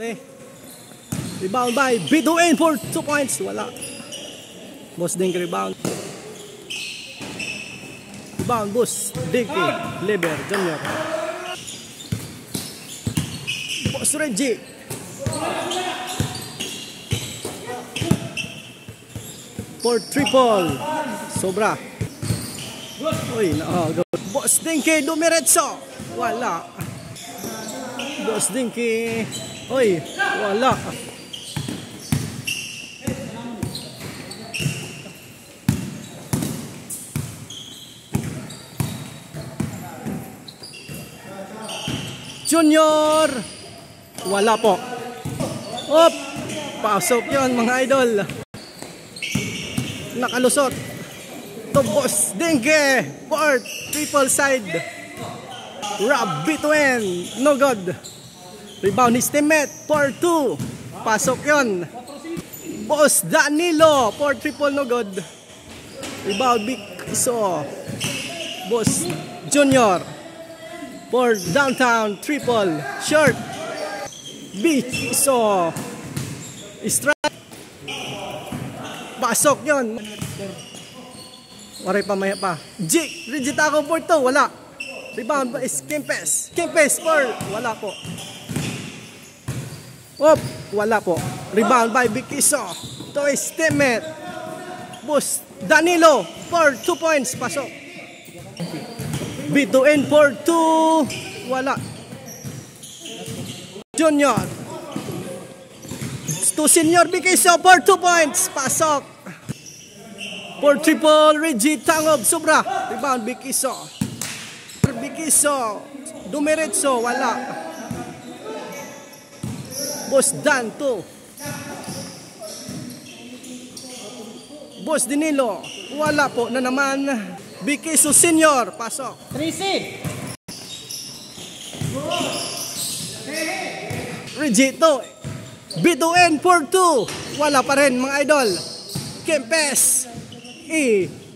Okay. Rebound by Bituin for 2 points. Wala. Boss Dinky rebound. Rebound Boss Dinky. Leber Junior. Boss Reggie. For triple. Sobra. Uy, Boss Dinky dumiretso. Wala. Boss Dinky. Uy, wala. Junior. Wala po. Op. Pasok yun mga idol. Nakalusot. To Boss Dinky. For triple side. Rob Bituin. No good. Rebound his teammate. For 2. Pasok yun. Boss Danilo. For triple no good. Rebound Big Iso. Boss Junior. For downtown triple. Short. Big Iso. Strike. Pasok yun. Waray pamaya pa. Rigid ako for 2. Wala. Rebound is Kempes. Kempes for. Wala po. Op. Wala po. Rebound by Big Iso. To his teammate. Boss Danilo for 2 points. Pasok. Bituin for 2. Wala. Junior. To Senior Big Iso for 2 points. Pasok. For triple. Reggie Tangob. Sobra. Rebound Big Iso. Big Iso. Dumiretso. Wala. Boss Dan 2. Boss Danilo. Wala po na naman. Big Iso Senior. Pasok. 3C. Regito. Bituin for 2. Wala pa rin mga idol. Kempes.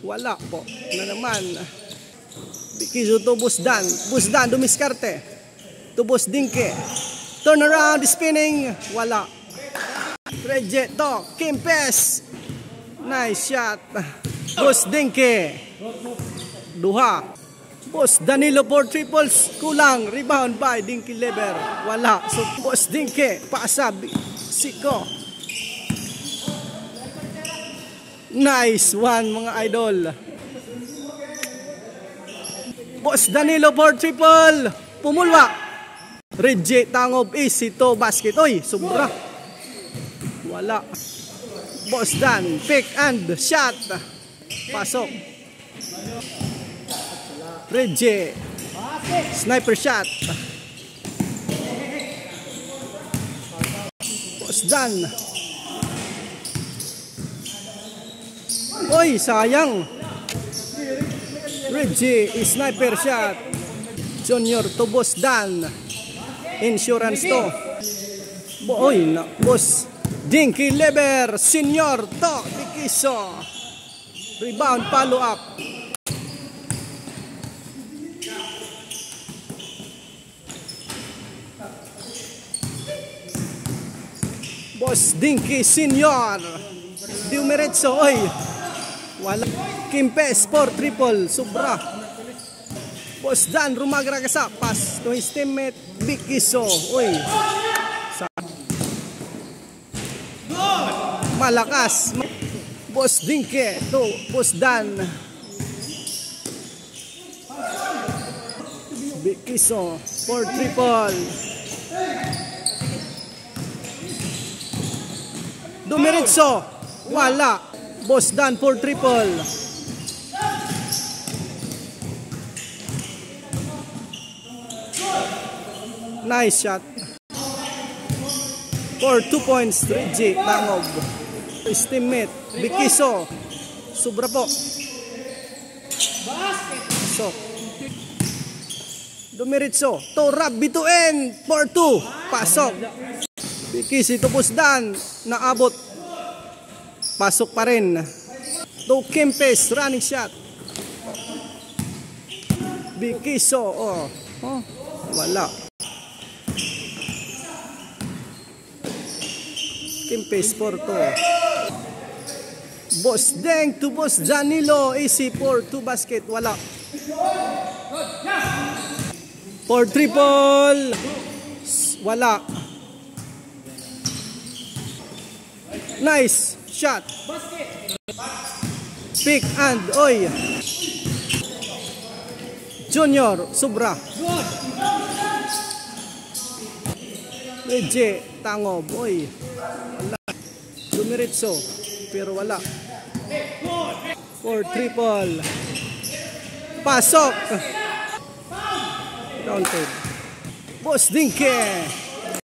Wala po na naman. Big Iso to Boss Dan. Boss Dan dumiskarte. To Boss Dinky. Turn around, spinning. Wala. Regito. Kempes. Nice shot. Boss Dinky. Duha. Boss Danilo for triples. Kulang. Rebound by Dinky Leber. Wala. So Boss Dinky. Pasabi. Siko. Nice one mga idol. Boss Danilo for triple. Pumulwa. Reggie Tangob easy to basket. Oy, sobra. Wala. Boss Dan. Pick and shot. Pasok. Reggie. Sniper shot. Boss Dan. Oy, sayang. Reggie, sniper shot. Junior to Boss Dan. Insurance to. Oy, na Boss Dinky Leber. Senior to Big Iso. Rebound, follow up. Boss Dinky Senior. Dumiretso. Oy. Wala. Kempes for triple. Sobra. Boss Dan rumagragasa. Pass to his teammate Big Iso. Oy. Malakas. Boss Dinky to Boss Dan. Big Iso for triple. Dumiretso. Wala. Boss Dan for triple. Nice shot. For 2 points. Reggie Tangob. His teammate Big Iso. Sobra po. So. Dumiretso. To Rob Bituin for 2. Pasok. Big Iso to Boss Dan. Naabot. Pasok pa rin. To Kempes, running shot. Big Iso. Wala. Tempest 4-2. Boss Deng to Boss Janilo. AC 4-2 basket. Wala. 4 triple. Wala. Nice shot. Pick and oy. Junior Sobra. Leje Tangob. Oy. Wala. Dumiritso. Pero wala. 4 triple. Pasok. Counted. Boss Dinke.